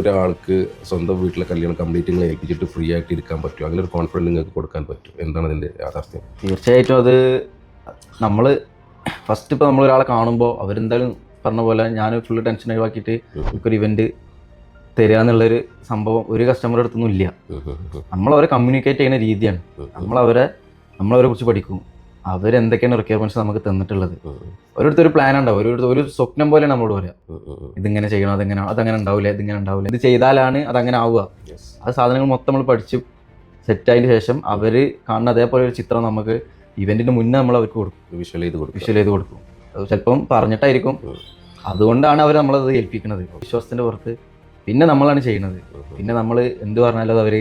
ഒരാൾക്ക് സ്വന്തം വീട്ടിലെ കല്യാണം കംപ്ലീറ്റ് നിങ്ങളെ ഏൽപ്പിച്ചിട്ട് ഫ്രീ ആയിട്ട് ഇരിക്കാൻ പറ്റും, അങ്ങനെ ഒരു കോൺഫിഡൻസ് നിങ്ങൾക്ക് കൊടുക്കാൻ പറ്റും. എന്താണ് അതിൻ്റെ യാഥാർത്ഥ്യം? തീർച്ചയായിട്ടും അത് നമ്മൾ ഫസ്റ്റ് ഇപ്പോൾ നമ്മൾ ഒരാളെ കാണുമ്പോൾ അവരെന്തായാലും പറഞ്ഞ പോലെ ഞാൻ ഫുള്ള് ടെൻഷൻ ഒഴിവാക്കിയിട്ട് എനിക്കൊരു ഇവൻറ്റ് തരിക എന്നുള്ളൊരു സംഭവം ഒരു കസ്റ്റമറുടെ അടുത്തൊന്നും ഇല്ല. നമ്മളവരെ കമ്മ്യൂണിക്കേറ്റ് ചെയ്യുന്ന രീതിയാണ്. നമ്മളവരെ കുറിച്ച് പഠിക്കും, അവരെന്തൊക്കെയാണ് റിക്വയർമെൻറ്റ്സ് നമുക്ക് തന്നിട്ടുള്ളത്. ഓരോരുത്തൊരു പ്ലാൻ ഉണ്ടാവും, ഒരു സ്വപ്നം പോലെയാണ് നമ്മളോട് പറയാം. ഇതിങ്ങനെ ചെയ്യണം, അതങ്ങനെ ഉണ്ടാവില്ല, ഇതിങ്ങനെ ഉണ്ടാവില്ല, ഇത് ചെയ്താലാണ് അതങ്ങനെ ആവുക. ആ സാധനങ്ങൾ മൊത്തം നമ്മൾ പഠിച്ച് സെറ്റായതിന് ശേഷം അവർ കാണുന്ന അതേപോലെ ഒരു ചിത്രം നമുക്ക് ഇവൻറ്റിന് മുന്നേ നമ്മൾ അവർക്ക് കൊടുക്കും, വിഷ്വൽ ചെയ്ത് കൊടുക്കും. അത് ചിലപ്പം പറഞ്ഞിട്ടായിരിക്കും. അതുകൊണ്ടാണ് അവർ നമ്മളത് ഏൽപ്പിക്കുന്നത് വിശ്വാസത്തിൻ്റെ പുറത്ത്. പിന്നെ നമ്മളാണ് ചെയ്യുന്നത്. പിന്നെ നമ്മൾ എന്ത് പറഞ്ഞാലും അത് അവർ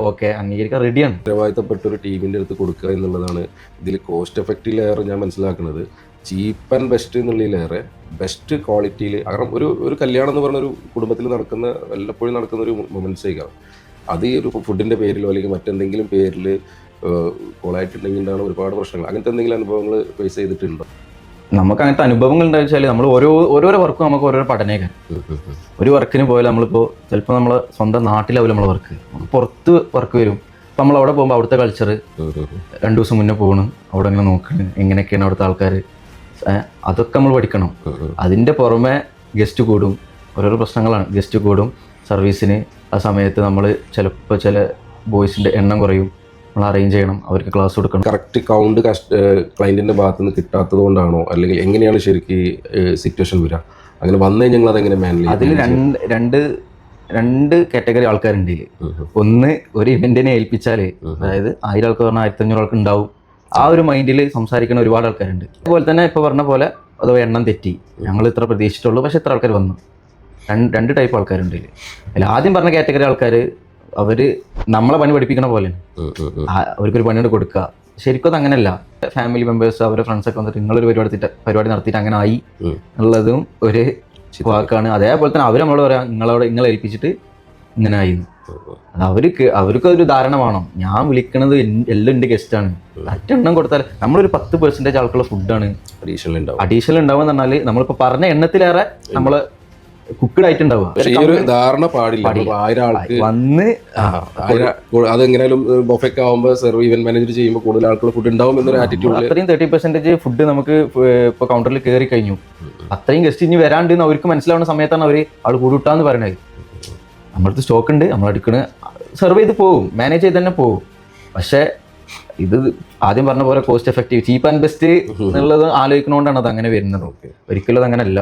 ഓക്കെ അംഗീകരിക്കാൻ റെഡിയാണ്. ഉത്തരവാദിത്തപ്പെട്ട ഒരു ടീമിൻ്റെ അടുത്ത് കൊടുക്കുക എന്നുള്ളതാണ് ഇതിൽ കോസ്റ്റ് എഫക്റ്റീവിലേറെ ഞാൻ മനസ്സിലാക്കുന്നത്. ചീപ്പ് ആൻഡ് ബെസ്റ്റ് എന്നുള്ളതിലേറെ ബെസ്റ്റ് ക്വാളിറ്റിയിൽ. കാരണം ഒരു കല്യാണം എന്ന് പറഞ്ഞൊരു കുടുംബത്തിൽ നടക്കുന്ന വല്ലപ്പോഴും നടക്കുന്ന ഒരു മൊമെൻറ്റ്സേക്കാണ്. അത് ഈ ഒരു ഫുഡിൻ്റെ പേരിലോ അല്ലെങ്കിൽ മറ്റെന്തെങ്കിലും പേരിൽ കോളായിട്ടുണ്ടെങ്കിലാണ് ഒരുപാട് പ്രശ്നങ്ങൾ. അങ്ങനത്തെ എന്തെങ്കിലും അനുഭവങ്ങൾ ഫേസ് ചെയ്തിട്ടുണ്ടോ? നമുക്ക് അങ്ങനത്തെ അനുഭവങ്ങൾ എന്താണെന്ന് വെച്ചാൽ നമ്മൾ ഓരോരോ വർക്കും നമുക്ക് ഓരോരോ പഠനേക്കാൻ. ഒരു വർക്കിന് പോയാൽ നമ്മളിപ്പോൾ ചിലപ്പോൾ നമ്മളെ സ്വന്തം നാട്ടിലാവില്ല നമ്മളെ വർക്ക്, നമുക്ക് പുറത്ത് വർക്ക് വരും. അപ്പം നമ്മൾ അവിടെ പോകുമ്പോൾ അവിടുത്തെ കൾച്ചർ 2 ദിവസം മുന്നേ പോകണം, അവിടെ ഇങ്ങനെ നോക്കണം എങ്ങനെയൊക്കെയാണ് അവിടുത്തെ ആൾക്കാർ, അതൊക്കെ നമ്മൾ പഠിക്കണം. അതിൻ്റെ പുറമെ ഗസ്റ്റ് കൂടും, ഓരോരോ പ്രശ്നങ്ങളാണ്. ഗസ്റ്റ് കൂടും സർവീസിന്. ആ സമയത്ത് നമ്മൾ ചിലപ്പോൾ ചില ബോയ്സിൻ്റെ എണ്ണം കുറയും, നമ്മൾ അറേഞ്ച് ചെയ്യണം, അവർക്ക് ക്ലാസ് കൊടുക്കണം. കറക്റ്റ് കൗണ്ട് ക്ലയൻറ്റിൻ്റെ ഭാഗത്ത് നിന്ന് കിട്ടാത്തത് കൊണ്ടാണോ, അല്ലെങ്കിൽ എങ്ങനെയാണ് ശരിക്കും സിറ്റുവേഷൻ വരിക? അങ്ങനെ വന്നു കഴിഞ്ഞാൽ ഞങ്ങൾ അതെങ്ങനെ മാനേജ് ചെയ്യും? അതിൽ രണ്ട് കാറ്റഗറി ആൾക്കാരുണ്ട്. ഒന്ന്, ഒരു ഇവന്റിനെ ഏൽപ്പിച്ചാൽ, അതായത് 1000 ആൾക്ക് പറഞ്ഞാൽ 1500 ആൾക്ക് ഉണ്ടാവും. ആ ഒരു മൈൻഡിൽ സംസാരിക്കുന്ന ഒരുപാട് ആൾക്കാരുണ്ട്. അതുപോലെ തന്നെ ഇപ്പോൾ പറഞ്ഞ പോലെ അതോ എണ്ണം തെറ്റി, ഞങ്ങൾ ഇത്ര പ്രതീക്ഷിച്ചിട്ടുള്ളൂ പക്ഷെ ഇത്ര ആൾക്കാർ വന്നു. രണ്ട് ടൈപ്പ് ആൾക്കാരുണ്ട്. അതിൽ ആദ്യം പറഞ്ഞ കാറ്റഗറി ആൾക്കാർ അവർ നമ്മളെ പണി പഠിപ്പിക്കണ പോലെയാണ്. അവർക്കൊരു പണിയോട് കൊടുക്കുക. ശരിക്കും അത് അങ്ങനെയല്ല. ഫാമിലി മെമ്പേഴ്സ് അവരുടെ ഫ്രണ്ട്സൊക്കെ വന്നിട്ട് നിങ്ങളൊരു പരിപാടി നടത്തിയിട്ട് അങ്ങനെ ആയി എന്നുള്ളതും ഒരു വാക്കാണ്. അതേപോലെ തന്നെ അവർ നമ്മളോട് പറയാം നിങ്ങളെ ഏൽപ്പിച്ചിട്ട് ഇങ്ങനെ ആയി. അത് അവർക്ക് ഒരു ധാരണ വേണം. ഞാൻ വിളിക്കണത് എല്ലാം എൻ്റെ ഗസ്റ്റാണ്. എണ്ണം കൊടുത്താൽ നമ്മളൊരു 10% ആൾക്കുള്ള ഫുഡാണ് അഡീഷണൽ ഉണ്ടാവുക എന്ന് പറഞ്ഞാൽ നമ്മളിപ്പോൾ പറഞ്ഞ എണ്ണത്തിലേറെ നമ്മൾ കുക്ക്ഡ് ആയിട്ടുണ്ടാവുക. വന്ന് അതെങ്ങനെയാലും ബൊഫറ്റ് ആവുമ്പോൾ സെർവ് ഈവന്റ് മാനേജർ ചെയ്യുമ്പോൾ കൂടുതൽ ആൾക്കുള്ള ഫുഡ് ഉണ്ടാവും എന്നൊരു ആറ്റിറ്റ്യൂഡ്. അത്രയും 30% ഫുഡ് നമുക്ക് ഇപ്പോൾ കൗണ്ടറിൽ കയറി കഴിഞ്ഞു. അത്രയും ഗസ്റ്റ് ഇനി വരാണ്ട് എന്ന് അവർക്ക് മനസ്സിലാവുന്ന സമയത്താണ് അവർ കൂടിട്ടാന്ന് പറയണത്. നമ്മളടുത്ത് സ്റ്റോക്ക് ഉണ്ട്, നമ്മളെടുക്കണ സെർവ് ചെയ്ത് പോകും, മാനേജ് ചെയ്ത് തന്നെ പോകും. പക്ഷേ ഇത് ആദ്യം പറഞ്ഞ പോലെ cost effective cheap and best എന്നുള്ളത് ആലോചിക്കണോണ്ടാണ് അത് അങ്ങനെ വരുന്നത്. ഒരിക്കലും അത് അങ്ങനെ അല്ല.